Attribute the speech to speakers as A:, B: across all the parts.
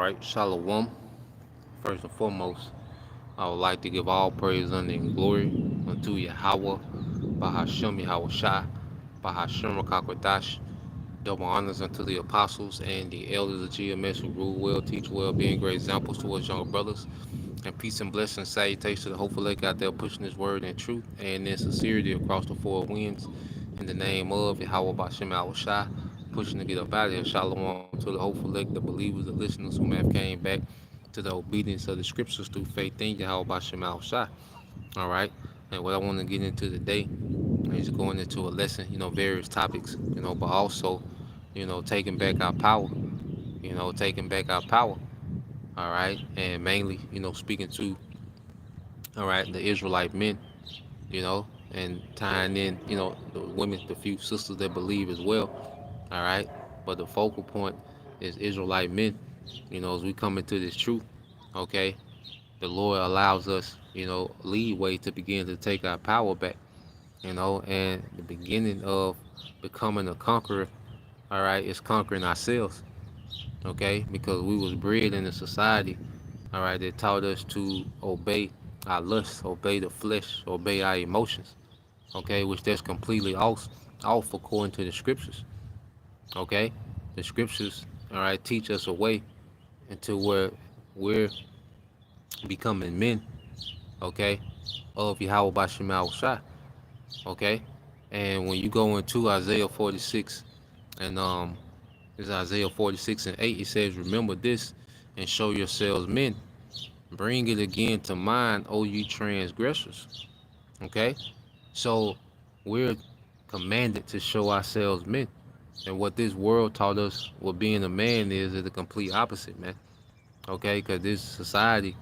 A: right, Shalom. First and foremost, I would like to give all praise, honor, and glory unto Yahweh, Bahashem Yahweh Shai, Bahashem Rakakwadash. Double honors unto the apostles and the elders of GMS who rule well, teach well, being great examples towards younger brothers. And peace and blessings, salutations to the hopeful lake out there pushing his word in truth and in sincerity across the four winds. In the name of Yahweh Bashem Yahweh Shai, pushing to get up out of here. Shalom to the hopeful lake, the believers, the listeners who may have came back to the obedience of the scriptures through faith in Yahweh Bashem Yahweh Shai. All right. And what I want to get into today is going into a lesson, various topics, but also, taking back our power, taking back our power. All right. And mainly, speaking to, all right, the Israelite men, and tying in, the women, the few sisters that believe as well. All right. But the focal point is Israelite men, as we come into this truth. Okay. The Lord allows us, leeway to begin to take our power back, and the beginning of becoming a conqueror, all right, is conquering ourselves, okay, because we was bred in a society, all right, that taught us to obey our lusts, obey the flesh, obey our emotions, okay, which that's completely off according to the scriptures, okay. The scriptures, all right, teach us a way into where we're becoming men, okay, of Yahweh Bashim Shai, okay. And when you go into Isaiah 46 and it's Isaiah 46 and 8, it says, remember this and show yourselves men. Bring it again to mind, O ye transgressors. Okay? So we're commanded to show ourselves men. And what this world taught us what being a man is the complete opposite, man. Okay? Because this society,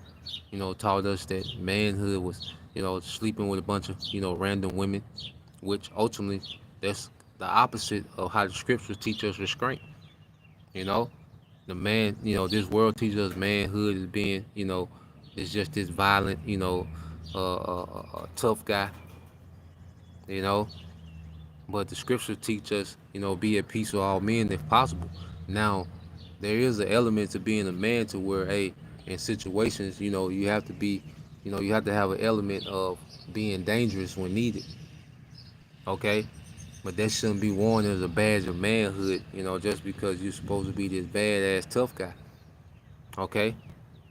A: taught us that manhood was, sleeping with a bunch of, random women, which ultimately that's the opposite of how the scriptures teach us restraint. You know, the man, this world teaches us manhood is being, is just this violent, tough guy, you know. But the scriptures teach us, be at peace with all men if possible. Now, there is an element to being a man to where, hey, in situations, you have to be, you have to have an element of being dangerous when needed, okay? But that shouldn't be worn as a badge of manhood, just because you're supposed to be this badass tough guy, okay?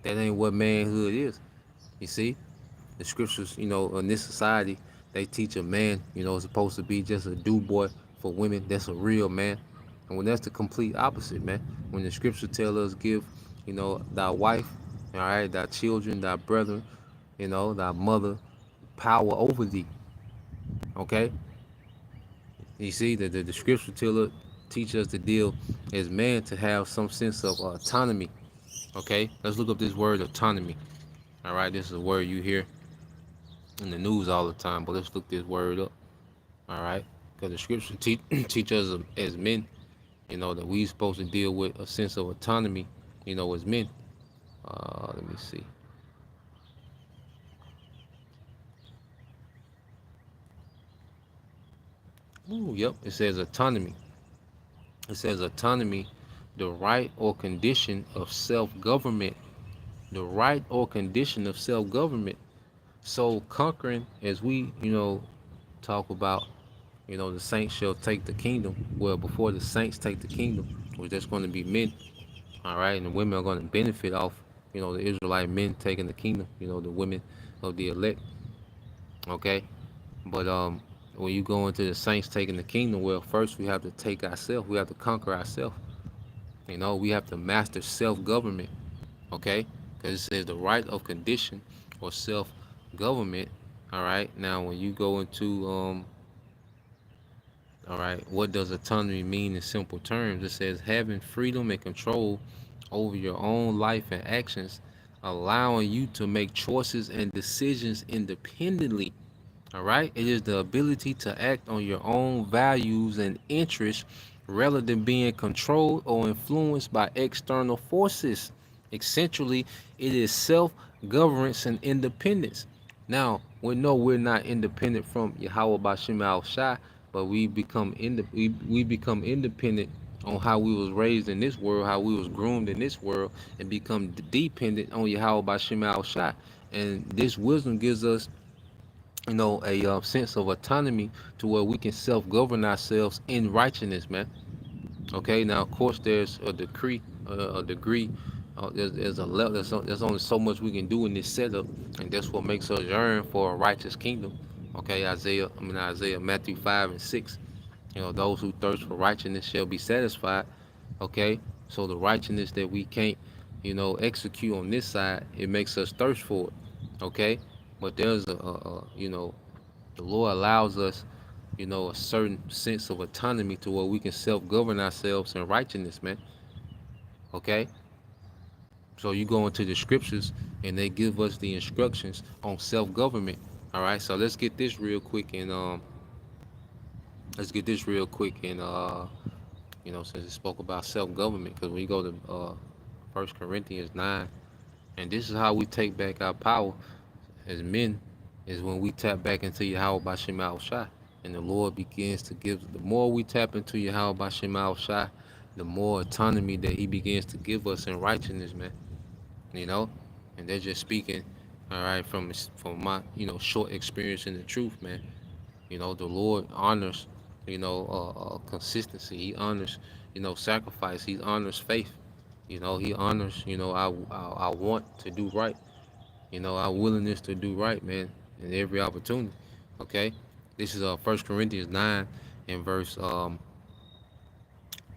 A: That ain't what manhood is. You see, the scriptures, in this society, they teach a man, is supposed to be just a do boy for women. That's a real man. And when that's the complete opposite, man. When the scriptures tell us give, thy wife, all right, thy children, thy brethren, thy mother, power over thee. Okay? You see, the scripture teach us to deal as man to have some sense of autonomy. Okay? Let's look up this word autonomy. All right, this is a word you hear in the news all the time, but let's look this word up. All right, because the scripture teach us as men, that we supposed to deal with a sense of autonomy, as men. Let me see. Ooh, yep, it says autonomy. It says autonomy, the right or condition of self-government. The right or condition of self-government. So conquering, as we, talk about, the saints shall take the kingdom. Well, before the saints take the kingdom, which that's going to be men, all right, and the women are going to benefit off, the Israelite men taking the kingdom, the women of the elect, okay. But when you go into the saints taking the kingdom, well, first we have to take ourselves, we have to conquer ourselves, we have to master self-government, okay, because it says the right of condition or self-government. All right, now when you go into all right, what does autonomy mean in simple terms? It says having freedom and control over your own life and actions, allowing you to make choices and decisions independently. All right, it is the ability to act on your own values and interests rather than being controlled or influenced by external forces. Essentially, it is self governance and independence. Now, we know we're not independent from Yahweh Bashim Al Shai, but we become independent on how we was raised in this world, how we was groomed in this world, and become dependent on Yahweh by Shema Shai. And this wisdom gives us, a sense of autonomy to where we can self-govern ourselves in righteousness, man. Okay, now of course there's a degree. There's a level. There's only so much we can do in this setup, and that's what makes us yearn for a righteous kingdom. Okay, Isaiah, Matthew 5 and 6. Those who thirst for righteousness shall be satisfied. Okay, so the righteousness that we can't, execute on this side, it makes us thirst for it. Okay, but there's the Lord allows us, a certain sense of autonomy to where we can self-govern ourselves in righteousness, man. Okay, so you go into the scriptures and they give us the instructions on self-government. All right, so let's get this real quick and since it spoke about self-government, because when you go to 1 Corinthians 9, and this is how we take back our power as men, is when we tap back into Yahweh by Shema Shai. And the Lord begins to give, the more we tap into Yahweh by Shema Shai, the more autonomy that He begins to give us in righteousness, man. And they're just speaking, all right, from my, short experience in the truth, man. The Lord honors, consistency. He honors, sacrifice. He honors faith. He honors, I want to do right. Our willingness to do right, man, in every opportunity. Okay, this is 1 Corinthians 9 and verse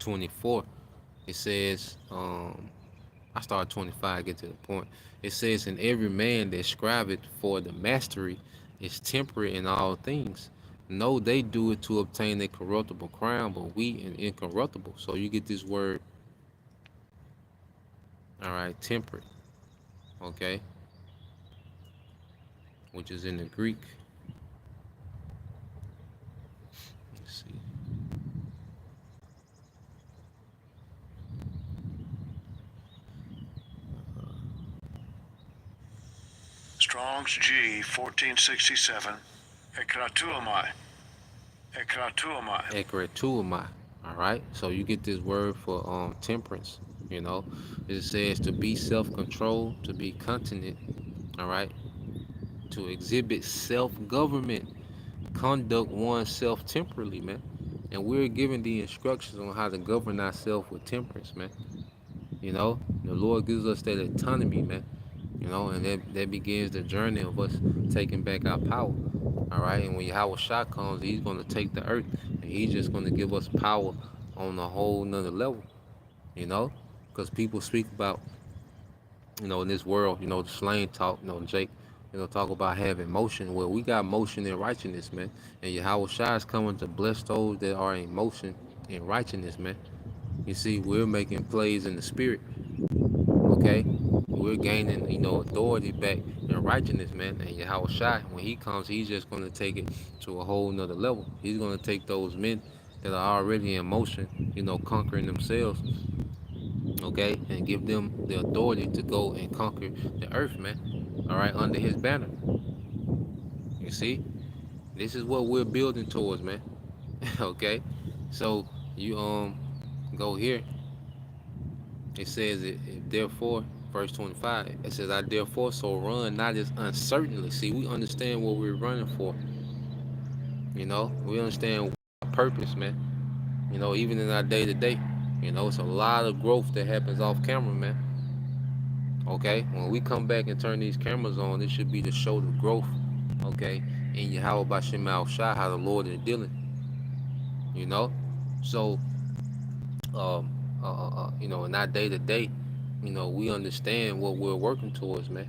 A: 24. It says, I start 25, get to the point. It says, and every man that striveth for the mastery is temperate in all things. No, they do it to obtain a corruptible crown, but we an incorruptible. So you get this word, all right, temperate, okay, which is in the Greek. Let's see.
B: Strong's G 1467. Ekratuamai.
A: Ekratuamai. All right. So you get this word for temperance. It says to be self-controlled, to be continent. All right. To exhibit self-government, conduct oneself temporally, man. And we're given the instructions on how to govern ourselves with temperance, man. The Lord gives us that autonomy, man. And that begins the journey of us taking back our power. All right, and when Yahweh Shah comes, He's going to take the earth, and He's just going to give us power on a whole nother level. Because people speak about, in this world, the slang talk, Jake, talk about having motion. Well, we got motion in righteousness, man, and Yahweh Shah is coming to bless those that are in motion in righteousness, man. You see, we're making plays in the spirit. Okay, we're gaining, authority back in righteousness, man. And Yahweh Shai, when He comes, He's just going to take it to a whole nother level. He's going to take those men that are already in motion, conquering themselves, okay, and give them the authority to go and conquer the earth, man. All right, under His banner. You see, this is what we're building towards, man. Okay, so you go here. It says therefore, verse 25, it says, I therefore so run not as uncertainly. See, we understand what we're running for. We understand our purpose, man. Even in our day to day, it's a lot of growth that happens off camera, man. Okay, when we come back and turn these cameras on, it should be to show the growth, okay, in Yahweh Bashem Al Shah, how the Lord is dealing, so in our day to day, we understand what we're working towards, man.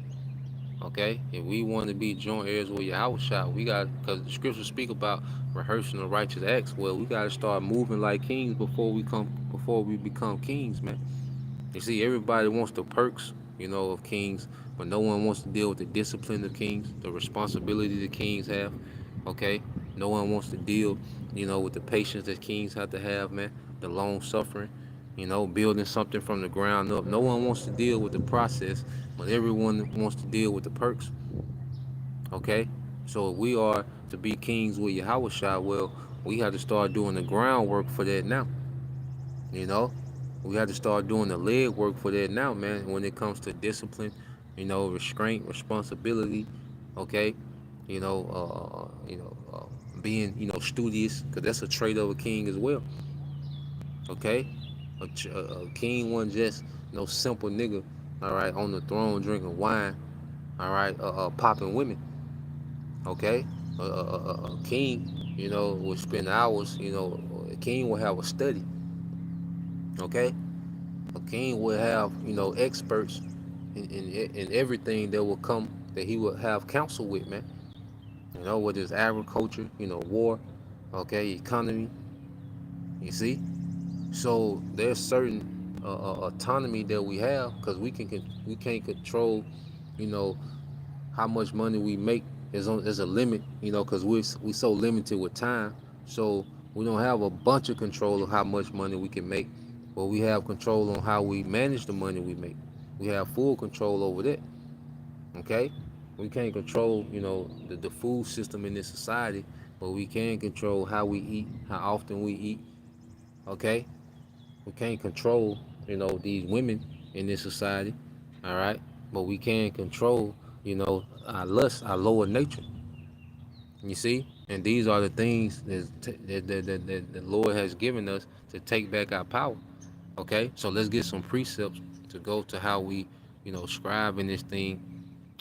A: Okay, if we want to be joint heirs with Yahweh Shah, we got, because the scriptures speak about rehearsing the righteous acts. Well, we got to start moving like kings before we become kings, man. You see, everybody wants the perks, of kings, but no one wants to deal with the discipline of kings, the responsibility the kings have. Okay, no one wants to deal, with the patience that kings have to have, man, the long suffering. Building something from the ground up. No one wants to deal with the process, but everyone wants to deal with the perks. Okay? So if we are to be kings with Yahweh Shah, well, we have to start doing the groundwork for that now. You know, we had to start doing the leg work for that now, man. When it comes to discipline, restraint, responsibility, okay, being studious, because that's a trait of a king as well, okay. A king wasn't just no simple nigga, all right, on the throne drinking wine, all right, popping women, okay. A king, would spend hours, a king would have a study, okay. A king would have, experts in everything that will come that he would have counsel with, man. Whether it's agriculture, war, okay, economy. You see, so there's certain autonomy that we have because we can't control, you know, how much money we make. There's a limit, because we so limited with time. So we don't have a bunch of control of how much money we can make, but we have control on how we manage the money we make. We have full control over that. Okay, we can't control, the food system in this society, but we can control how we eat, how often we eat. Okay, we can't control, these women in this society. All right, but we can control, our lust, our lower nature. You see, and these are the things that the Lord has given us to take back our power. Okay, so let's get some precepts to go to how we, scribe in this thing,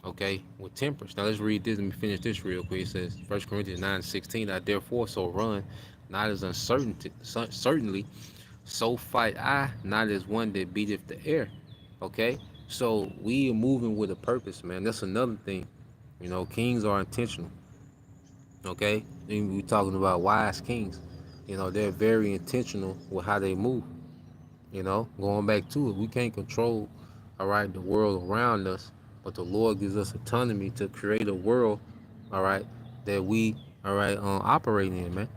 A: okay, with temperance. Now let's read this. Let me finish this real quick. It says 1 Corinthians 9:16. I therefore so run, not as certainly, so fight I, not as one that beateth the air. Okay? So we are moving with a purpose, man. That's another thing. Kings are intentional. Okay? And we're talking about wise kings. They're very intentional with how they move. Going back to it, we can't control, all right, the world around us, but the Lord gives us autonomy to create a world, all right, that we, all right, operate in, man.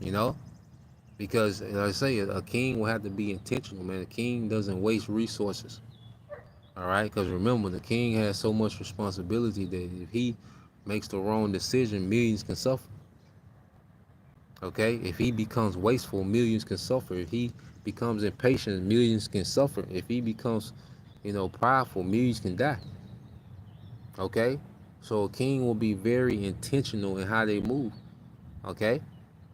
A: You know, because like I say, a king will have to be intentional, man. A king doesn't waste resources, all right, because remember, the king has so much responsibility that if he makes the wrong decision, millions can suffer. Okay, if he becomes wasteful, millions can suffer. If he becomes impatient, millions can suffer. If he becomes, prideful, millions can die. Okay, so a king will be very intentional in how they move. Okay,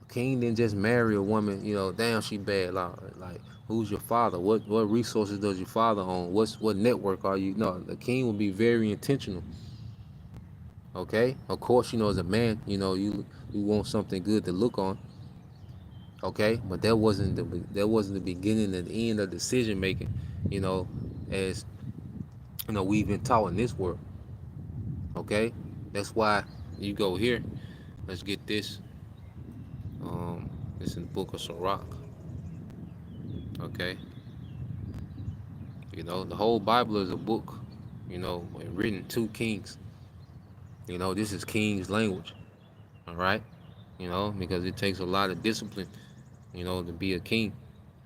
A: a king didn't just marry a woman. Damn, she bad. Like, who's your father? What resources does your father own? What network are you? No, the king will be very intentional. Okay, of course, as a man, you want something good to look on. Okay, but that wasn't the beginning and the end of decision making, you know as we've been taught in this world. Okay, that's why you go here. Let's get this. This in the book of Sirach. Okay, the whole Bible is a book, written to kings. This is king's language. All right, because it takes a lot of discipline, to be a king.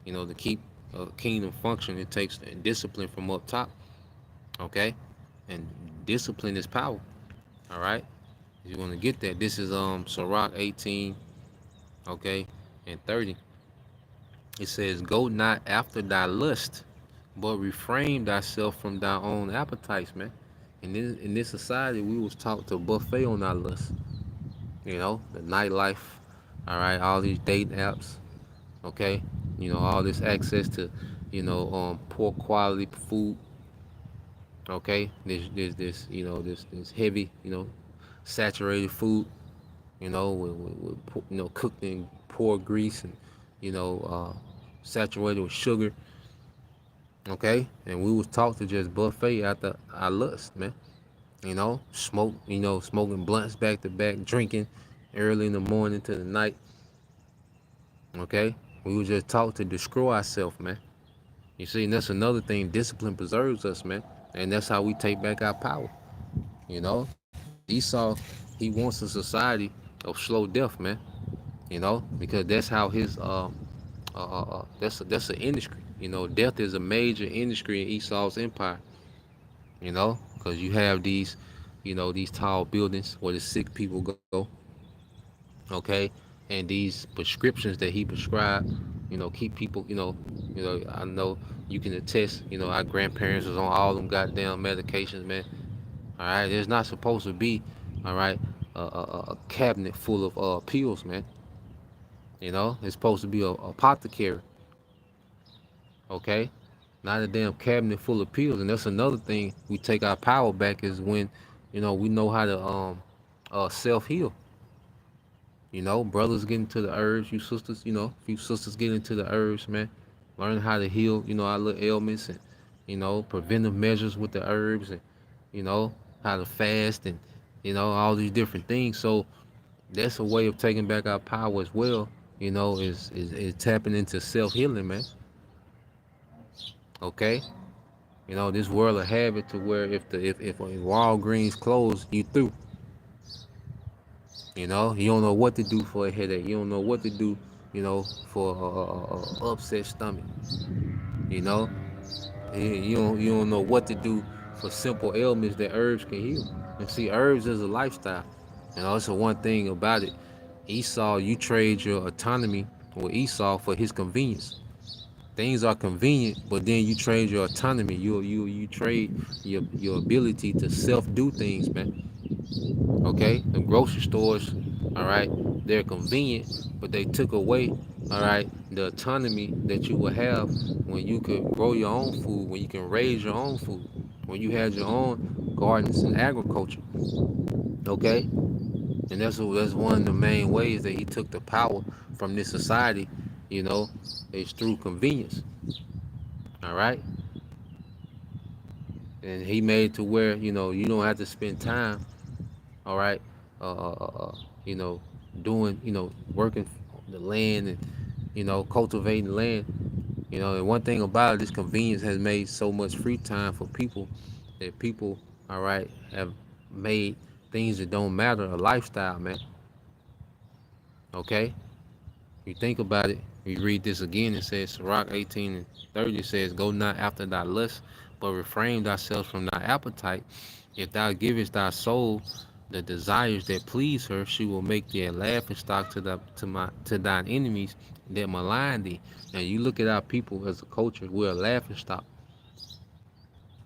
A: To keep a kingdom function, it takes discipline from up top. Okay, and discipline is power. All right, you want to get that. This is Sirach 18, okay, and 30. It says, "Go not after thy lust, but refrain thyself from thy own appetites, man." In this society, we was taught to buffet on our lust. The nightlife. All right, all these date apps. Okay, all this access to, poor quality food. Okay, this this heavy, saturated food, with cooked in poor grease and you know saturated with sugar. Okay, and we was taught to just buffet after our lust, man. Smoke, smoking blunts back to back, drinking early in the morning to the night. Okay, we was just taught to destroy ourselves, man. You see, and that's another thing. Discipline preserves us, man, and that's how we take back our power. Esau, he wants a society of slow death, man. Because that's how his that's an industry. Death is a major industry in Esau's empire. Because you have these tall buildings where the sick people go. Okay, and these prescriptions that he prescribed. keep people, I know you can attest, our grandparents was on all them goddamn medications, man. All right, there's not supposed to be, all right, a cabinet full of pills, man. It's supposed to be a apothecary, okay? Not a damn cabinet full of pills. And that's another thing we take our power back is when, we know how to self heal. Brothers get into the herbs, you sisters, if you sisters get into the herbs, man, learn how to heal, our little ailments and, preventive measures with the herbs and, you know, how to fast and, all these different things. So that's a way of taking back our power as well, is tapping into self healing, man. Okay? This world of habit to where if Walgreens closed, you through. You don't know what to do for a headache. You don't know what to do, for a upset stomach. You know, you don't know what to do for simple ailments that herbs can heal. And see, herbs is a lifestyle. It's the one thing about it. Esau, you trade your autonomy with Esau for his convenience. Things are convenient, but then you trade your autonomy. You trade your ability to self do things, man. Okay, the grocery stores, all right, they're convenient, but they took away, all right, the autonomy that you would have when you could grow your own food, when you can raise your own food, when you had your own gardens and agriculture. Okay, and that's one of the main ways that he took the power from this society. You know, is through convenience. All right, and he made to where you don't have to spend time. All right, uh, uh, uh, uh, you know, doing working the land and cultivating the land. And one thing about it, this convenience has made so much free time for people that people, all right, have made things that don't matter a lifestyle, man. Okay, you think about it. You read this again. It says Sirach 18:30 says, "Go not after thy lust, but refrain thyself from thy appetite. If thou givest thy soul the desires that please her, she will make thee a laughing stock to thine enemies that malign thee." And you look at our people as a culture, we're a laughing stock.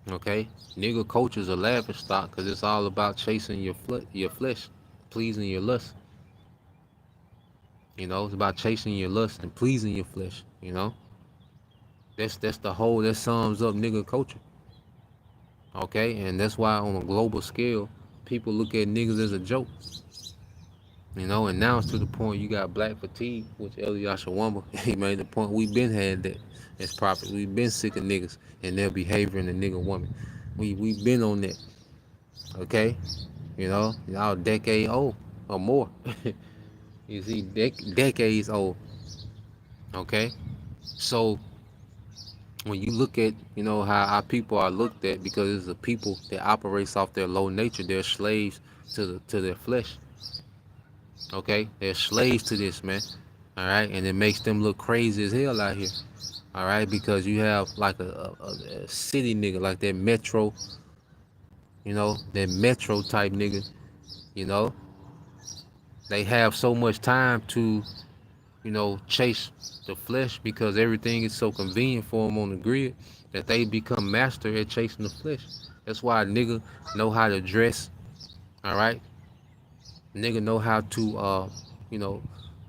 A: Okay, nigga culture is a laughing stock because it's all about chasing your flesh, pleasing your lust. It's about chasing your lust and pleasing your flesh. That's the whole that sums up nigga culture. Okay, and that's why on a global scale, people look at niggas as a joke. And now it's to the point you got black fatigue, which Elias Shawamba, he made the point we been had that as prophets. We've been sick of niggas and their behavior in the nigga woman. We been on that. Okay, y'all decade old or more. You see, decades old. Okay, so when you look at how our people are looked at, because it's a people that operates off their low nature, they're slaves to their flesh. Okay, they're slaves to this, man. All right, and it makes them look crazy as hell out here. All right, because you have like a city nigga, like that metro, that metro type nigga. You know, they have so much time to chase the flesh because everything is so convenient for them on the grid that they become master at chasing the flesh. That's why a nigga know how to dress. All right, nigga know how to you know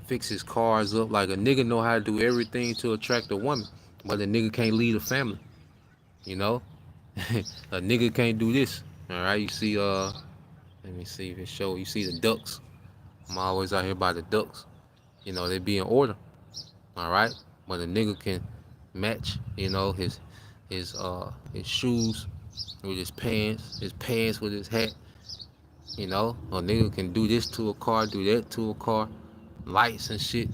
A: fix his cars up. Like a nigga know how to do everything to attract a woman, but a nigga can't lead a family. You know, a nigga can't do this. All right, you see let me see if it show. You see the ducks. I'm always out here by the ducks. They be in order. All right, but a nigga can match. His shoes with his pants with his hat. A nigga can do this to a car, do that to a car, lights and shit.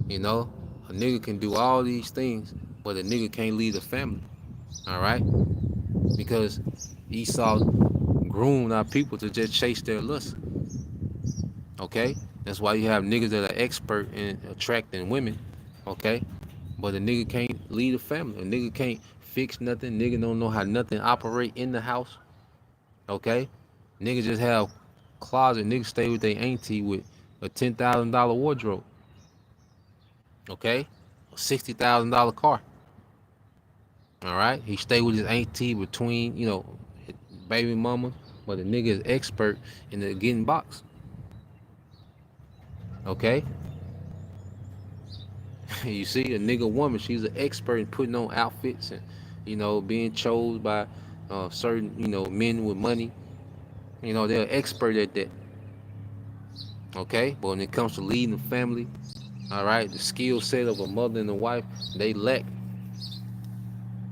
A: You know, a nigga can do all these things, but a nigga can't lead a family. All right, because Esau groomed our people to just chase their lust. Okay, that's why you have niggas that are expert in attracting women. Okay, but a nigga can't lead a family. A nigga can't fix nothing. Nigga don't know how nothing operate in the house. Okay, niggas just have closet. Niggas stay with their auntie with a $10,000 wardrobe. Okay, $60,000 car. All right, he stayed with his auntie between, baby mama, but the nigga is expert in the getting box. Okay, you see, a nigga woman, she's an expert in putting on outfits and, being chose by certain, men with money. They're an expert at that. Okay, but when it comes to leading the family, all right, the skill set of a mother and a wife, they lack.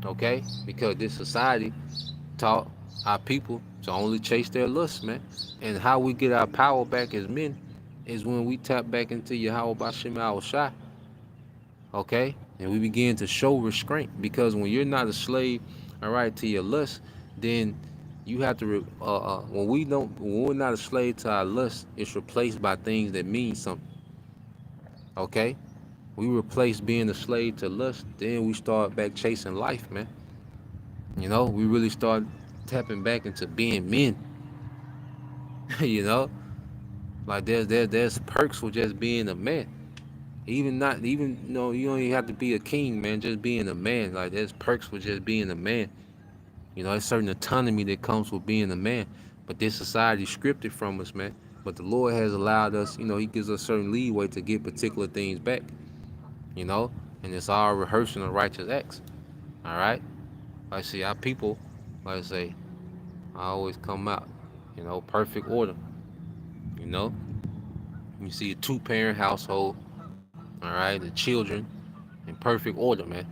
A: Okay, because this society taught our people to only chase their lusts, man. And how we get our power back as men is when we tap back into Yahweh Bashim Al Shai, okay? And we begin to show restraint, because when you're not a slave, all right, to your lust, then you have to, when we're not a slave to our lust, it's replaced by things that mean something, okay? We replace being a slave to lust, then we start back chasing life, man. We really start tapping back into being men. you know, like there's perks for just being a man. Even not even you don't even have to be a king, man. Just being a man, like there's perks for just being a man. There's certain autonomy that comes with being a man. But this society scripted from us, man. But the Lord has allowed us, He gives us certain leeway to get particular things back, you know, and it's all rehearsing of righteous acts. All right. I see our people, like I say, I always come out, perfect order. You know, you see a two-parent household, all right, the children in perfect order, man.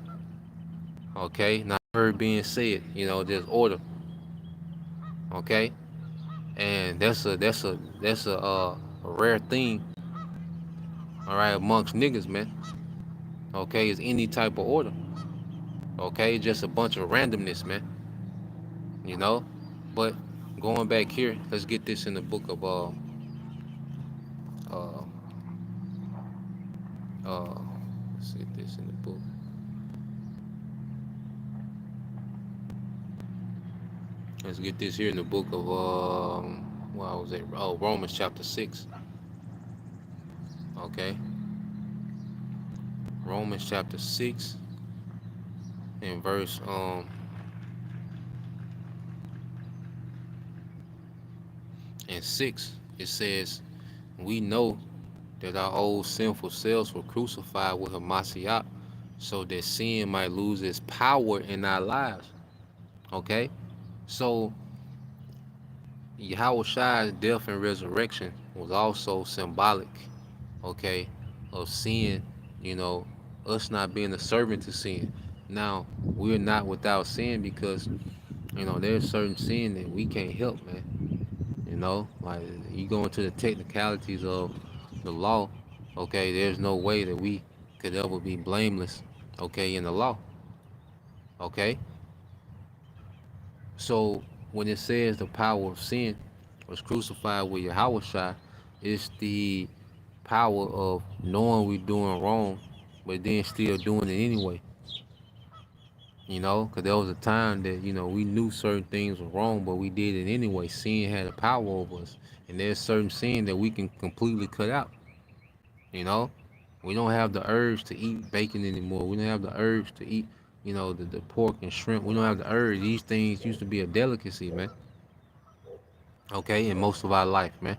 A: Okay, not heard being said, there's order. Okay, and that's a rare thing, all right, amongst niggas, man. Okay, is any type of order. Okay, just a bunch of randomness, man. You know, but going back here, let's get this in the book of uh uh let's get this in the book. Let's get this here in the book of what was it? Oh, Romans chapter 6. Okay, Romans chapter 6 and verse and 6. It says, "We know that our old sinful selves were crucified with Hamashiach, so that sin might lose its power in our lives." Okay, so Yahweh Shai's death and resurrection was also symbolic, okay, of sin, you know, us not being a servant to sin. Now, we're not without sin because, there's certain sin that we can't help, man. Like you go into the technicalities of the law, okay, there's no way that we could ever be blameless, okay, in the law, okay? So when it says the power of sin was crucified with Yahweh Shai, it's the power of knowing we're doing wrong, but then still doing it anyway. Because there was a time that, we knew certain things were wrong, but we did it anyway. Sin had a power over us. And there's certain sin that we can completely cut out. You know, we don't have the urge to eat bacon anymore. We don't have the urge to eat, the pork and shrimp. We don't have the urge. These things used to be a delicacy, man. Okay, in most of our life, man.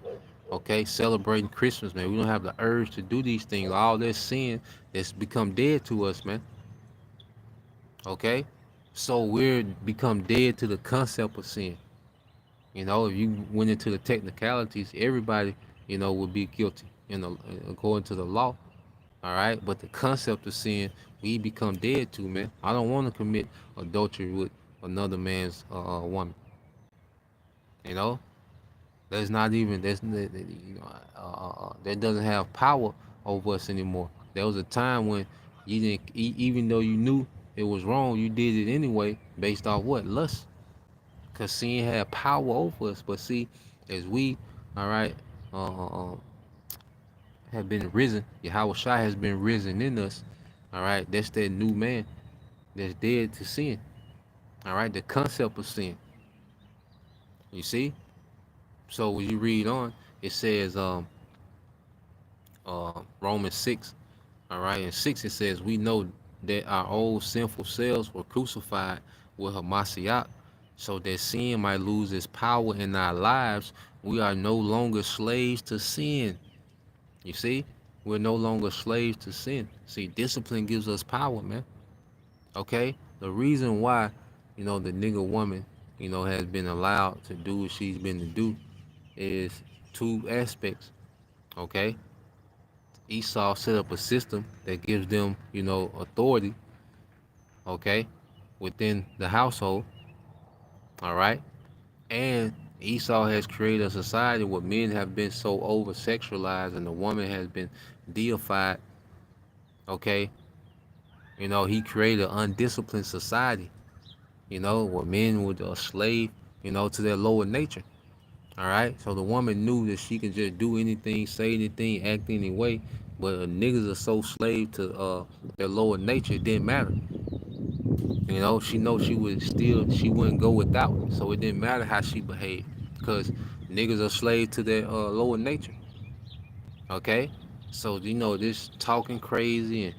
A: Okay, celebrating Christmas, man. We don't have the urge to do these things. All this sin that's become dead to us, man. Okay, so we're become dead to the concept of sin. If you went into the technicalities, everybody, would be guilty, according to the law. All right, but the concept of sin, we become dead to, man. I don't want to commit adultery with another man's woman. You know, that's not even that doesn't have power over us anymore. There was a time when you didn't, even though you knew it was wrong, you did it anyway, based off what? Lust. Because sin had power over us. But see, as we, all right, have been risen, Yahweh Shai has been risen in us. All right, that's that new man that's dead to sin. All right, the concept of sin. You see? So when you read on, it says Romans 6, All right. And 6 it says, we know that our old sinful selves were crucified with Hamashiach, so that sin might lose its power in our lives. We are no longer slaves to sin. You see? We're no longer slaves to sin. See, discipline gives us power, man. Okay? The reason why, the nigga woman, has been allowed to do what she's been to do is two aspects. Okay? Esau set up a system that gives them, authority, okay, within the household. All right. And Esau has created a society where men have been so over sexualized and the woman has been deified. Okay. He created an undisciplined society, where men were a slave, to their lower nature. All right. So the woman knew that she could just do anything, say anything, act any way. But niggas are so slave to their lower nature, it didn't matter. She know she wouldn't go without. So it didn't matter how she behaved, because niggas are slave to their lower nature. Okay, so this talking crazy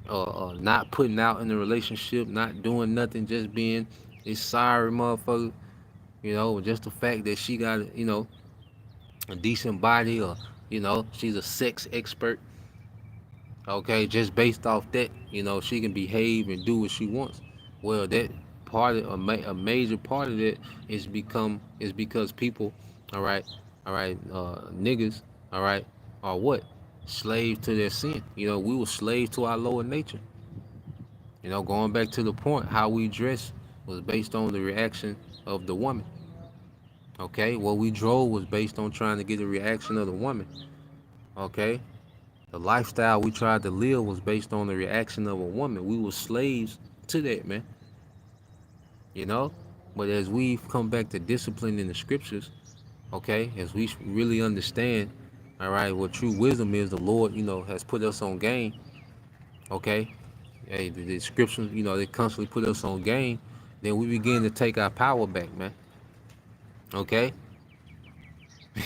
A: and not putting out in the relationship, not doing nothing, just being this sorry motherfucker. Just the fact that she got a decent body, or she's a sex expert. Okay, just based off that, she can behave and do what she wants. Well, that part of a major part of it is because people, all right, niggas, all right, are what, slaves to their sin. We were slaves to our lower nature. Going back to the point, how we dress was based on the reaction of the woman. Okay, what we drove was based on trying to get the reaction of the woman. Okay, the lifestyle we tried to live was based on the reaction of a woman. We were slaves to that, man. You know? But as we've come back to discipline in the scriptures, okay, as we really understand, all right, what true wisdom is, the Lord, has put us on game, okay? Hey, the scriptures, they constantly put us on game, then we begin to take our power back, man. Okay?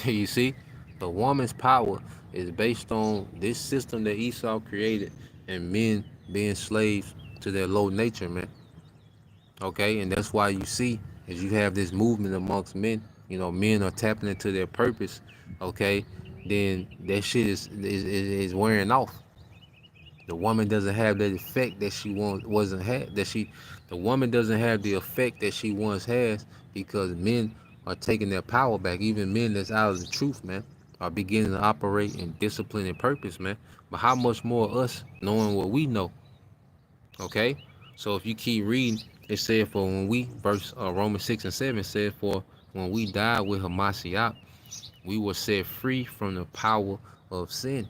A: You see? The woman's power is based on this system that Esau created and men being slaves to their low nature, man. Okay? And that's why you see, as you have this movement amongst men, men are tapping into their purpose, okay? Then that shit is wearing off. The woman doesn't have that effect that she once wasn't had that she the woman doesn't have the effect that she once has, because men are taking their power back. Even men that's out of the truth, man, are beginning to operate in discipline and purpose, man. But how much more us knowing what we know? Okay? So if you keep reading, it said, for when we verse Romans 6 and 7 said, for when we died with Hamashiach, we were set free from the power of sin.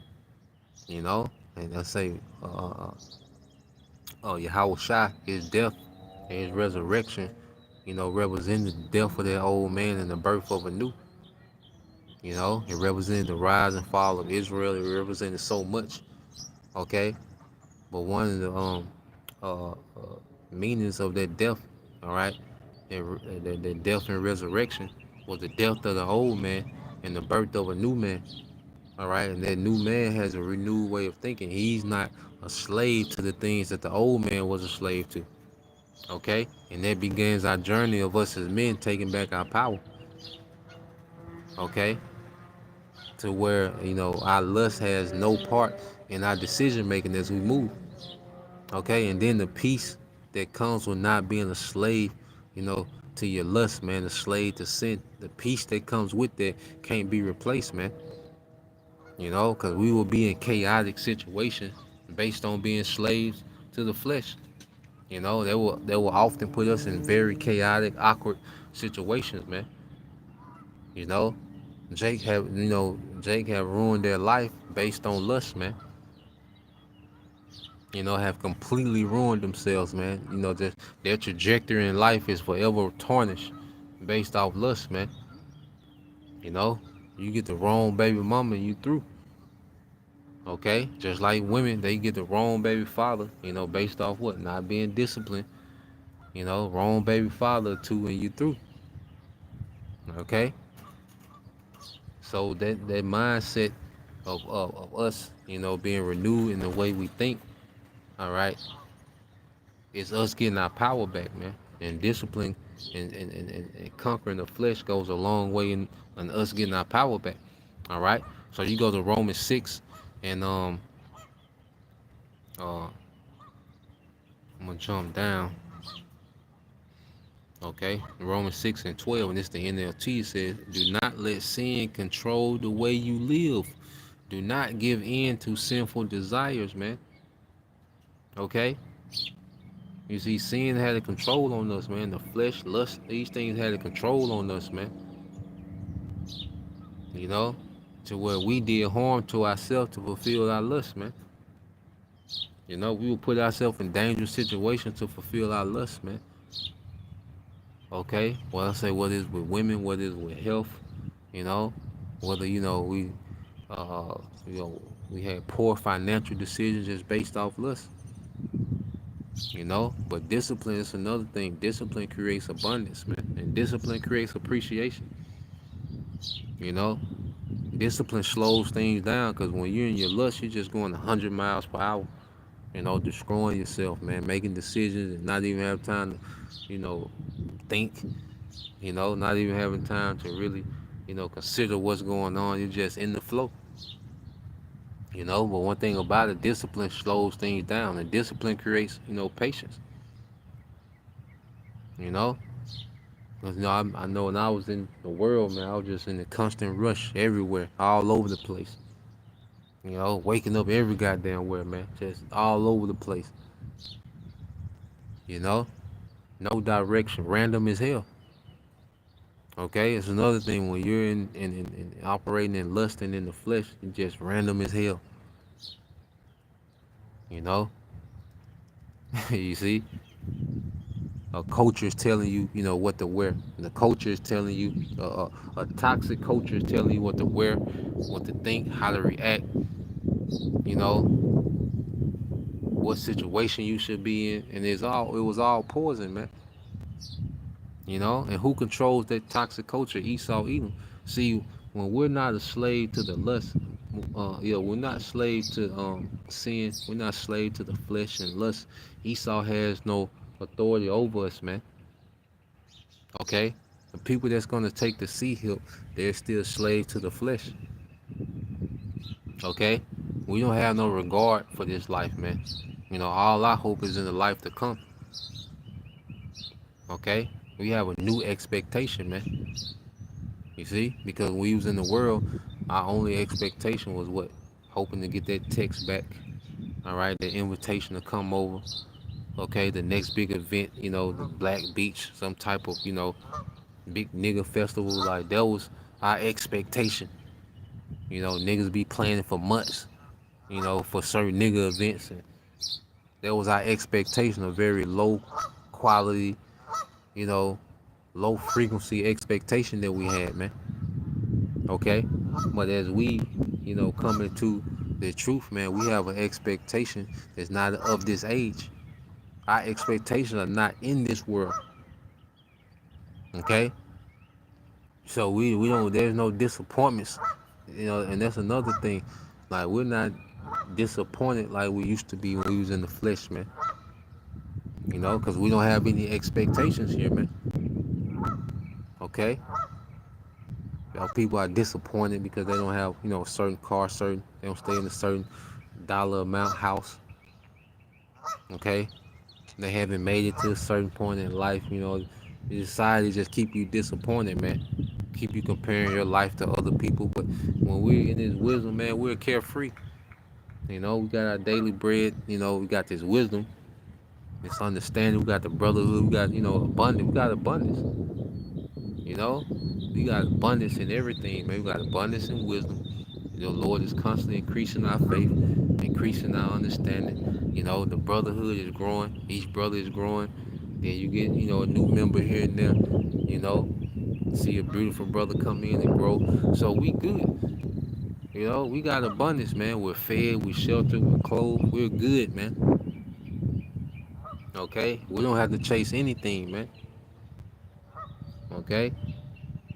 A: And I say Yahweh Shai, his death and his resurrection, represented the death of that old man and the birth of a new. It represented the rise and fall of Israel. It represented so much. Okay, but one of the meanings of that death, all right, the death and resurrection was the death of the old man and the birth of a new man. All right, and that new man has a renewed way of thinking. He's not a slave to the things that the old man was a slave to. Okay, and that begins our journey of us as men taking back our power. Okay, to where our lust has no part in our decision making as we move. Okay, and then the peace that comes with not being a slave, to your lust, man, a slave to sin. The peace that comes with that can't be replaced, man. Because we will be in chaotic situations based on being slaves to the flesh. They will often put us in very chaotic, awkward situations, man. You know, Jake have ruined their life based on lust, man. Have completely ruined themselves, man. Just their trajectory in life is forever tarnished based off lust, man. You know, you get the wrong baby mama, you through. Okay, just like women, they get the wrong baby father, based off what? Not being disciplined. Wrong baby father too, and you through. Okay, so that mindset, of us, being renewed in the way we think. All right, it's us getting our power back, man. And discipline and conquering the flesh goes a long way in us getting our power back. All right. So you go to Romans 6 and uh I'm gonna jump down, okay? Romans 6 and 12, and this the NLT says, do not let sin control the way you live. Do not give in to sinful desires, man. Okay? You see, sin had a control on us, man. The flesh, lust, these things had a control on us, man. You know? To where we did harm to ourselves to fulfill our lust, man. We would put ourselves in dangerous situations to fulfill our lust, man. Okay? Well, I say what is with women, what is with health, you know, whether uh you know we had poor financial decisions just based off lust, But discipline is another thing. Discipline creates abundance, man, and discipline creates appreciation. You know, discipline slows things down because when you're in your lust, you're just going 100 miles per hour. Destroying yourself, man, making decisions and not even have time to, think. Not even having time to really, consider what's going on. You're just in the flow. But one thing about it, discipline slows things down, and discipline creates, patience. You know, because I know when I was in the world, man, I was just in a constant rush everywhere, all over the place. Waking up every goddamn where, man, just all over the place. You know, no direction, random as hell. Okay, it's another thing when you're in operating in lust and in the flesh, it's just random as hell. You know, you see, a culture is telling you, what to wear. And the culture is telling you, a toxic culture is telling you what to wear, what to think, how to react. What situation you should be in, and it was all poison, man. And who controls that toxic culture? Esau, Edom. See, when we're not a slave to the lust, we're not slave to sin. We're not slave to the flesh and lust. Esau has no authority over us, man. Okay, the people that's gonna take the sea help, they're still slave to the flesh. Okay, we don't have no regard for this life, man. All our hope is in the life to come. Okay, we have a new expectation, man. You see, because when we was in the world, our only expectation was what? Hoping to get that text back. All right, the invitation to come over. Okay, the next big event, the Black Beach, some type of, big nigga festival. Like that was our expectation. Niggas be planning for months, for certain nigga events. And that was our expectation, a very low quality, you know, low frequency expectation that we had, man. Okay? But as we, come into the truth, man, we have an expectation that's not of this age. Our expectations are not in this world. Okay? So we don't there's no disappointments. And that's another thing. Like we're not disappointed like we used to be when we was in the flesh, man. Because we don't have any expectations here, man. Okay? People are disappointed because they don't have, a certain car, they don't stay in a certain dollar amount house. Okay? They haven't made it to a certain point in life, the society just keep you disappointed, man. Keep you comparing your life to other people. But when we're in this wisdom, man, we're carefree. We got our daily bread, we got this wisdom, this understanding, we got the brotherhood, we got, abundance, we got abundance. You know, we got abundance in everything, man. We got abundance in wisdom. Lord is constantly increasing our faith, increasing our understanding. The brotherhood is growing. Each brother is growing. Then you get, a new member here and there. See a beautiful brother come in and grow. So we good. We got abundance, man. We're fed, we're sheltered, we're clothed. We're good, man. Okay? We don't have to chase anything, man. Okay?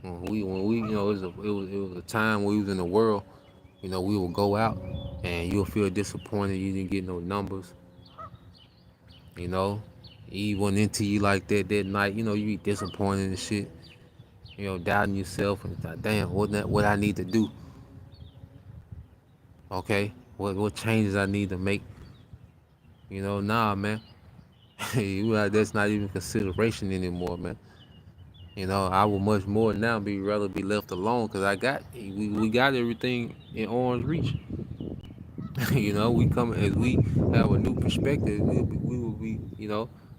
A: When we it was a time when we was in the world. We will go out and you'll feel disappointed you didn't get no numbers. You know, he went into you like that night. You be disappointed and shit. Doubting yourself and like, damn, what I need to do? Okay, what changes I need to make? Nah, man. That's not even consideration anymore, man. I would much more now be rather be left alone because we got everything in arm's reach. We come as we have a new perspective. We will be,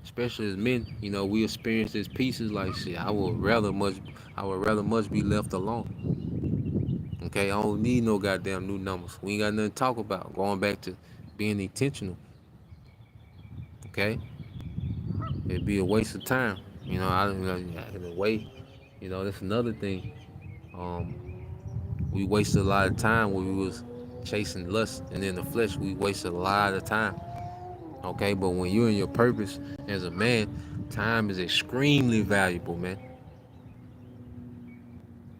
A: especially as men. We experience these pieces like shit. I would rather much be left alone. Okay, I don't need no goddamn new numbers. We ain't got nothing to talk about. Going back to being intentional. Okay, it'd be a waste of time. In a way, that's another thing. Um, we wasted a lot of time when we was chasing lust, and in the flesh, we wasted a lot of time. Okay, but when you're in your purpose as a man, time is extremely valuable, man.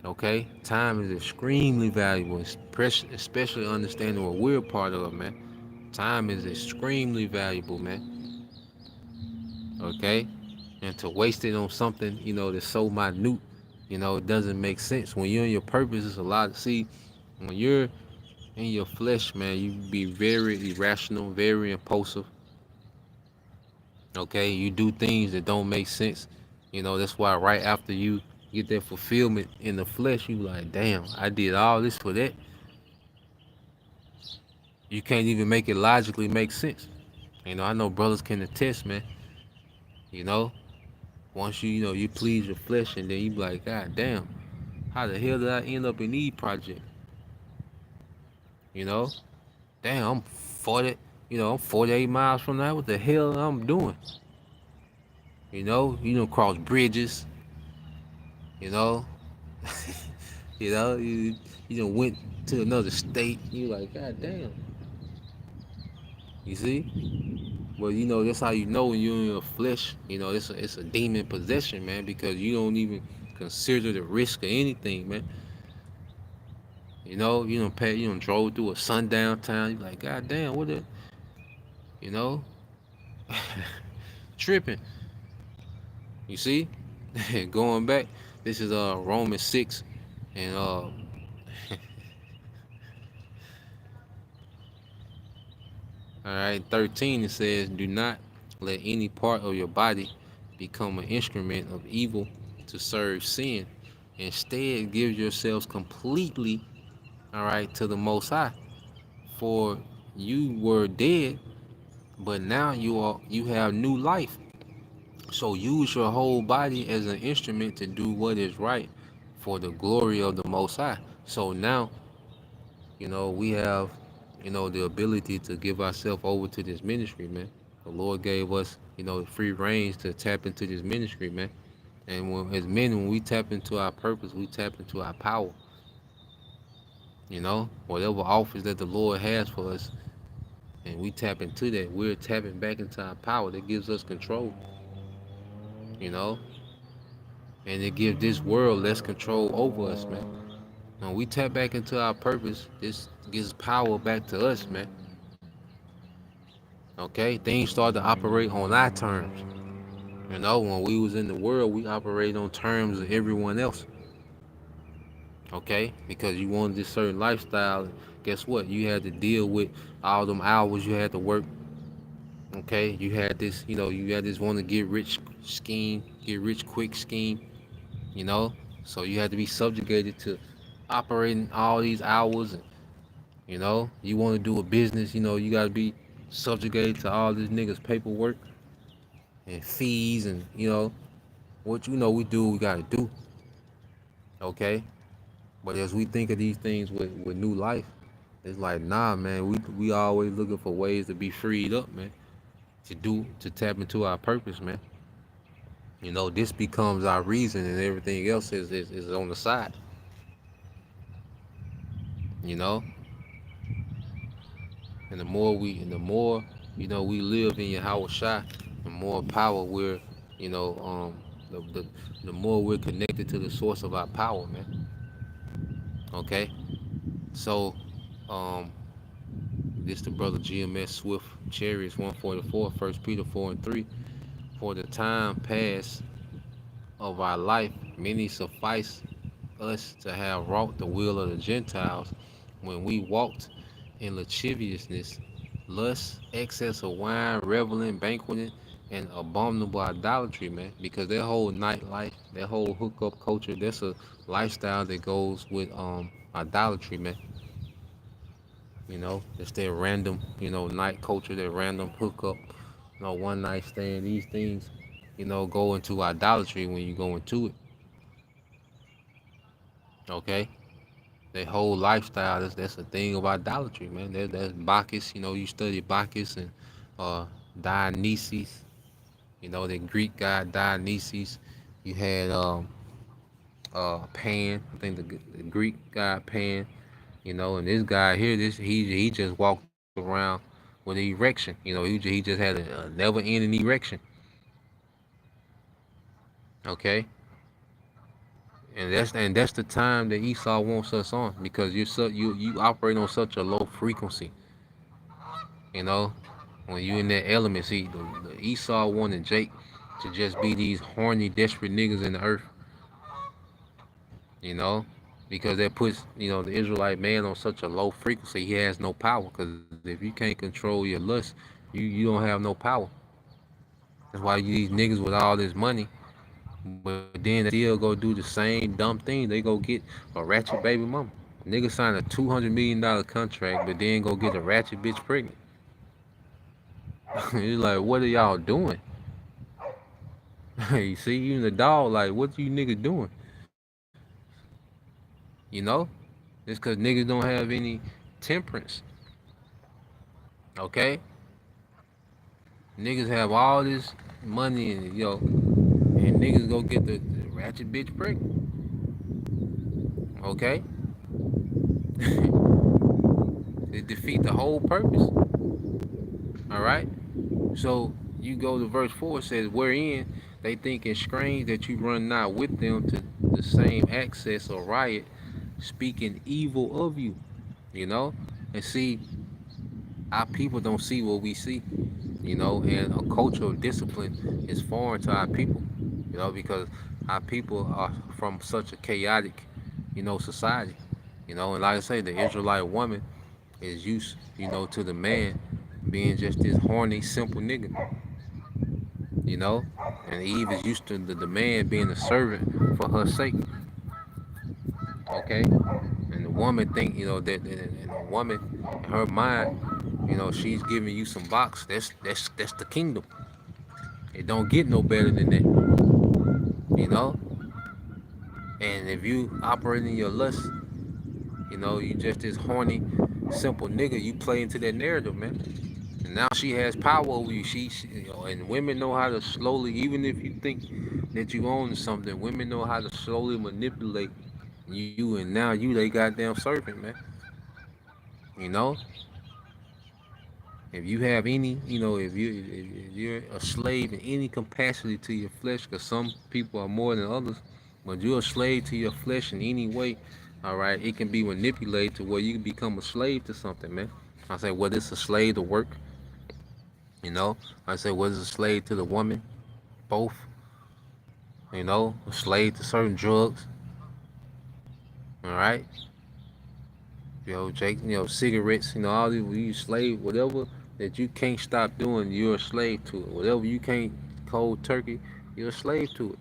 A: Okay, time is extremely valuable, especially understanding what we're a part of, man. Time is extremely valuable, man. Okay, and to waste it on something, that's so minute, it doesn't make sense. When you're in your purpose, it's a lot. See, when you're in your flesh, man, you be very irrational, very impulsive. Okay, you do things that don't make sense. That's why right after you get that fulfillment in the flesh, you like, damn, I did all this for that. You can't even make it logically make sense. I know brothers can attest, man. You know, once you please your flesh, and then you be like, God damn, how the hell did I end up in these projects? You know, damn, I'm 40, I'm 48 miles from now. What the hell I'm doing? Cross bridges. You know, you went to another state. You like, God damn. You see? But that's how you know when you're in your flesh. It's a demon possession, man, because you don't even consider the risk of anything, man. You don't drove through a sundown town. You like, God damn, what the, you know, tripping. You see? Going back, this is Romans 6 and all right, 13, it says, do not let any part of your body become an instrument of evil to serve sin. Instead, give yourselves completely, all right, to the Most High. For you were dead, but now you have new life. So use your whole body as an instrument to do what is right for the glory of the Most High. So now, we have, the ability to give ourselves over to this ministry, man. The Lord gave us, free range to tap into this ministry, man. And as men, when we tap into our purpose, we tap into our power. Whatever office that the Lord has for us, and we tap into that, we're tapping back into our power that gives us control. You know, and it gives this world less control over us, man. When we tap back into our purpose, this gives power back to us, man. Okay, things start to operate on our terms. When we was in the world, we operated on terms of everyone else. Okay, because you wanted this certain lifestyle. Guess what? You had to deal with all them hours you had to work. Okay, you had this want to get rich scheme, get rich quick scheme. You know, so you had to be subjugated to operating all these hours. And, you want to do a business. You got to be subjugated to all this niggas paperwork and fees, and what we do what we got to do. Okay, but as we think of these things with new life, it's like, nah, man, we always looking for ways to be freed up, man, to tap into our purpose, man. This becomes our reason, and everything else is on the side. You know, and the more we live in Yahweh Shai, the more power we're, you know, the more we're connected to the source of our power, man. Okay, so Um, this the brother GMS Swift Chariots 144, 1 Peter 4:3. For the time past of our life, many suffice us to have wrought the will of the Gentiles when we walked in lasciviousness, lust, excess of wine, reveling, banqueting, and abominable idolatry, man. Because their whole nightlife, their whole hookup culture, that's a lifestyle that goes with idolatry, man. It's their random, night culture, their random hookup, one night stand. These things, go into idolatry when you go into it. Okay. Their whole lifestyle, that's the thing of idolatry, man. That's Bacchus. You study Bacchus and uh, Dionysus. The Greek god Dionysus. You had Pan. I think the Greek god Pan. And this guy here, he just walked around with an erection. He just had a never-ending erection. Okay. And that's the time that Esau wants us on, because you operate on such a low frequency. You know, when you in that element, see, the Esau wanted Jake to just be these horny, desperate niggas in the earth, you know, because that puts, the Israelite man on such a low frequency. He has no power, because if you can't control your lust, you don't have no power. That's why you these niggas with all this money, but then they still go do the same dumb thing. They go get a ratchet baby mama. Nigga sign a $200 million contract, but then go get a ratchet bitch pregnant. It's like, what are y'all doing? You see, you and the dog, like, what you niggas doing? You know? It's because niggas don't have any temperance. Okay? Niggas have all this money and niggas go get the ratchet bitch pregnant. Okay? They defeat the whole purpose. Alright? So you go to verse 4, it says, wherein they think it strange that you run not with them to the same access or riot, speaking evil of you. You know? And see, our people don't see what we see, and a culture of discipline is foreign to our people, because our people are from such a chaotic, society, and like I say, the Israelite woman is used, to the man being just this horny, simple nigga, you know, and Eve is used to the man being a servant for her sake, okay, and the woman think, and the woman in her mind, she's giving you some box. That's the kingdom. It don't get no better than that, you know. And if you operate in your lust, you just this horny, simple nigga. You play into that narrative, man. And now she has power over you. And women know how to slowly, even if you think that you own something, women know how to slowly manipulate you. And now you they goddamn servant, man. You know. If you have any, if you're a slave in any capacity to your flesh, because some people are more than others, but you're a slave to your flesh in any way, all right, it can be manipulated to where you can become a slave to something, man. I say whether it's a slave to work, you know, I say whether it's a slave to the woman, both, a slave to certain drugs, all right, Jake, cigarettes, all these, you slave, whatever that you can't stop doing, you're a slave to it. Whatever you can't cold turkey, you're a slave to it.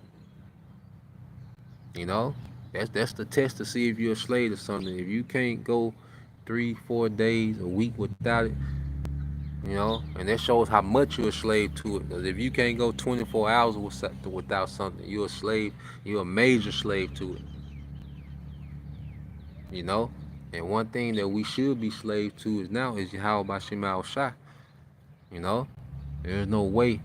A: You know, that's the test to see if you're a slave to something. If you can't go 3, 4 days, a week without it, and that shows how much you're a slave to it. Because if you can't go 24 hours without something, you're a slave. You're a major slave to it. You know, and one thing that we should be slave to is now is Yahweh Bashim Al Shah. You know, there's no way,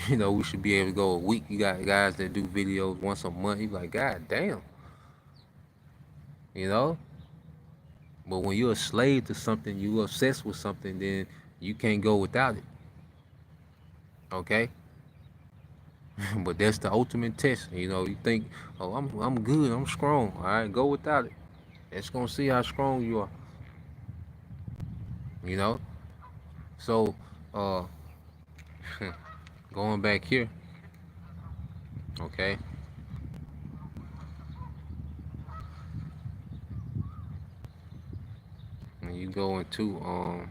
A: we should be able to go a week. You got guys that do videos once a month. You like, God damn, you know. But when you're a slave to something, you're obsessed with something, then you can't go without it. Okay. But that's the ultimate test. You think, oh, I'm good, I'm strong. All right, go without it. It's gonna see how strong you are. You know. So, uh, going back here, okay. When you go into what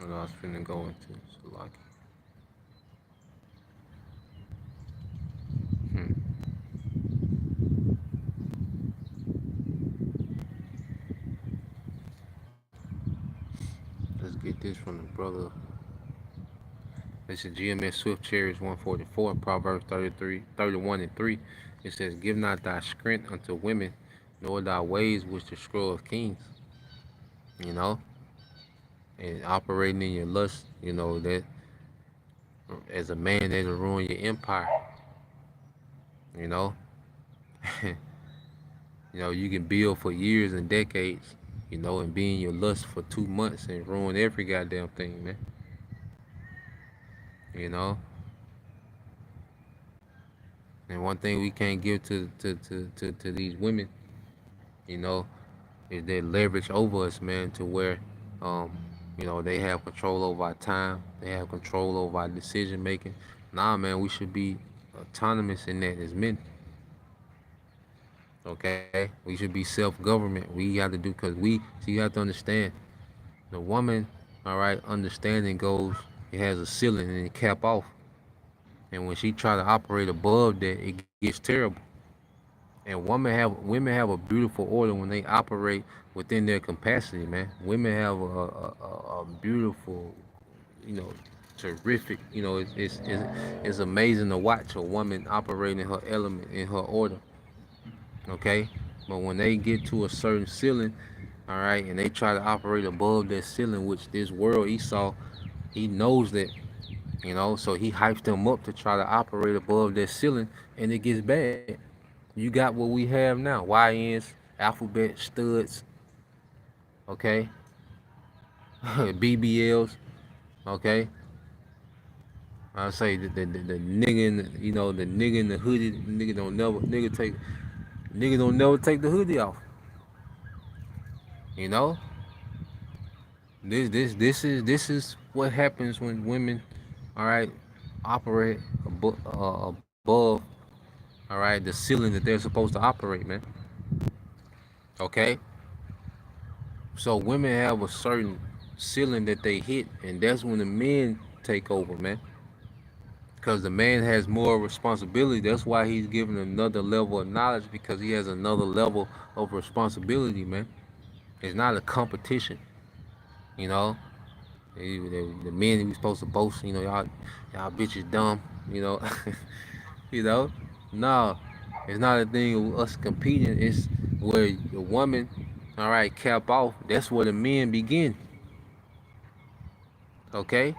A: I was finna go into Salaki. Hmm. Let's get this from the brother. This is GMS Swift Chariots 144, Proverbs 33, 31 and 3. It says, give not thy strength unto women, nor thy ways which destroy of kings. You know, and operating in your lust, you know, that as a man, that'll ruin your empire. You know, you know, you can build for years and decades, you know, and be in your lust for 2 months and ruin every goddamn thing, man. You know, and one thing we can't give to these women, you know, is their leverage over us, man, to where, um, you know, they have control over our time, they have control over our decision making. Nah, man, we should be autonomous in that as men. Okay, we should be self-government. We got to do because we. So you have to understand the woman. All right, understanding goes. It has a ceiling and it cap off, and when she try to operate above that, it gets terrible. And women have a beautiful order when they operate within their capacity, man. Women have a beautiful, you know, terrific. You know, it's amazing to watch a woman operate in her element, in her order. Okay, but when they get to a certain ceiling, all right, and they try to operate above that ceiling, which this world Esau, he knows that, you know, so he hypes them up to try to operate above that ceiling, and it gets bad. You got what we have now: YNs, alphabet studs, okay, BBLs, okay. I say the nigga in the, you know, the nigga in the hoodie, nigga don't never take the hoodie off, you know. This is what happens when women, all right, operate above, all right, the ceiling that they're supposed to operate, man. Okay, so women have a certain ceiling that they hit, and that's when the men take over, man. Because the man has more responsibility. That's why he's given another level of knowledge because he has another level of responsibility, man. It's not a competition, you know. The men who supposed to boast, you know, y'all bitches dumb, you know, you know. No, it's not a thing of us competing. It's where the woman, all right, cap off. That's where the men begin, okay,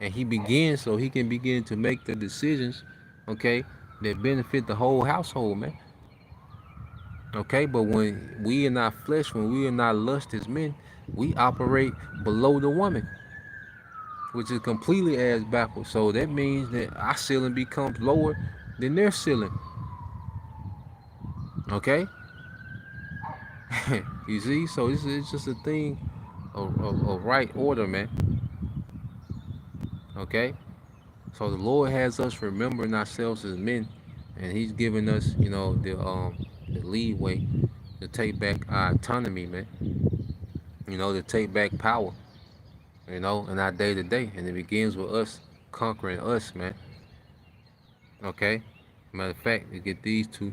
A: and he begins so he can begin to make the decisions, okay, that benefit the whole household, man. Okay, but when we are not flesh, when we are not lust as men, we operate below the woman, which is completely ass backwards. So that means that our ceiling becomes lower than their ceiling. Okay, you see, so it's just a thing of right order, man. Okay, so the Lord has us remembering ourselves as men, and He's giving us, you know, the leeway to take back our autonomy, man. You know, to take back power, you know, in our day to day, and it begins with us conquering us, man. Okay. Matter of fact, to get these two.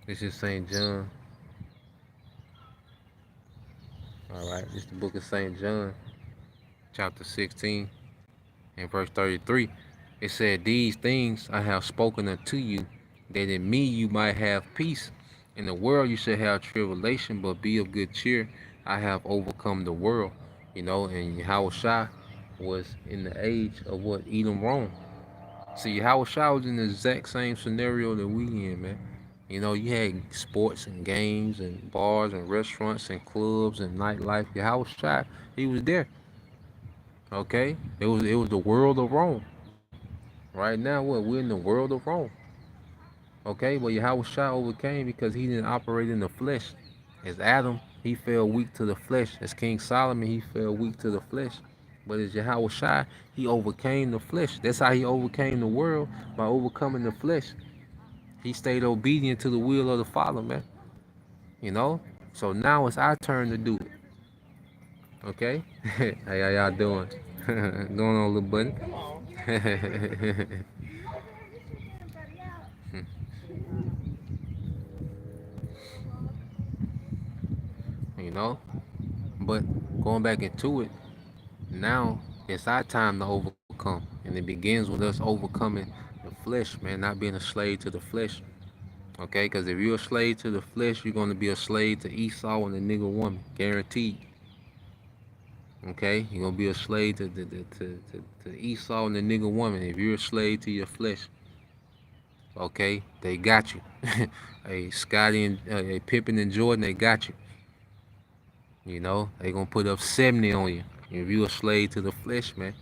A: This is St. John. All right. This is the book of St. John, chapter 16 and verse 33. It said, these things I have spoken unto you, that in me you might have peace. In the world you shall have tribulation, but be of good cheer. I have overcome the world. You know, and Yahushua was in the age of what? Edom, Rome. See, Yahushua was in the exact same scenario that we in, man. You know, you had sports and games and bars and restaurants and clubs and nightlife. Yahweh Shai, he was there. Okay? It was the world of Rome. Right now, what we're in the world of Rome. Okay, but Yahweh Shai overcame because he didn't operate in the flesh. As Adam, he fell weak to the flesh. As King Solomon, he fell weak to the flesh. But as Yahweh Shai, he overcame the flesh. That's how he overcame the world, by overcoming the flesh. He stayed obedient to the will of the Father, man. You know? So now it's our turn to do it. Okay? How y'all doing? Going on, little buddy? You know? But going back into it, now it's our time to overcome. And it begins with us overcoming the flesh, man, not being a slave to the flesh. Okay? Because if you're a slave to the flesh, you're going to be a slave to Esau and the nigga woman. Guaranteed. Okay? You're going to be a slave to Esau and the nigga woman if you're a slave to your flesh. Okay? They got you. Hey, Scotty and hey, Pippen and Jordan, they got you. You know? They going to put up 70 on you if you're a slave to the flesh, man.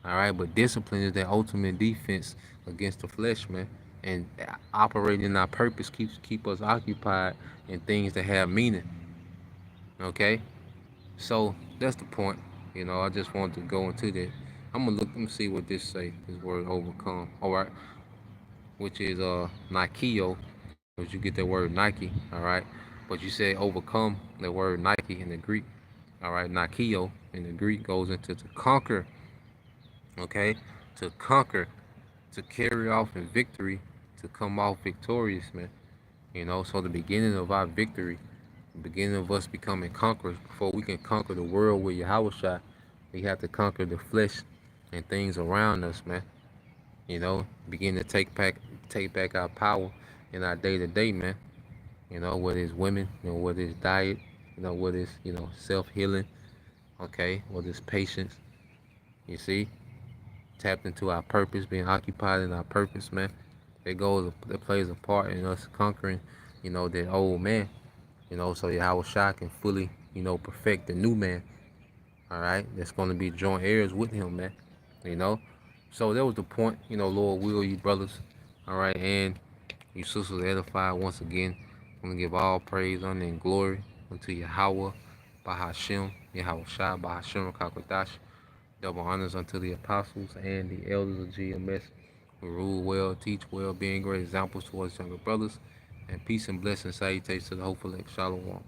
A: All right, but discipline is the ultimate defense against the flesh, man. And operating in our purpose keep us occupied in things that have meaning. Okay, so that's the point. You know, I just wanted to go into that. I'm gonna look. Let me see what this say. This word overcome. All right, which is Nikeo, because you get that word Nike. All right, but you say overcome. The word Nike in the Greek. All right, Nikeo in the Greek goes into to conquer. Okay, to conquer, to carry off in victory, to come off victorious, man. You know, so the beginning of our victory, the beginning of us becoming conquerors, before we can conquer the world with Yahweh Shai, we have to conquer the flesh and things around us, man. You know, begin to take back our power in our day to day, man. You know, whether it's women, whether it's diet, whether it's, self healing, okay, whether it's patience, you see, tapped into our purpose, being occupied in our purpose, man. That plays a part in us conquering, that old man, so Yahweh Shai can fully, perfect the new man. All right, that's going to be joint heirs with him, man. You know, so that was the point. Lord will, you brothers, all right, and you sisters edified once again. I'm gonna give all praise, honor, and glory unto Yahweh, Bahashem, Yahweh Shai, Bahashem, Kakwadash. Double honors unto the apostles and the elders of GMS who rule well, teach well, being great examples towards younger brothers. And peace and blessing salutations to the hopeful elect. Shalom.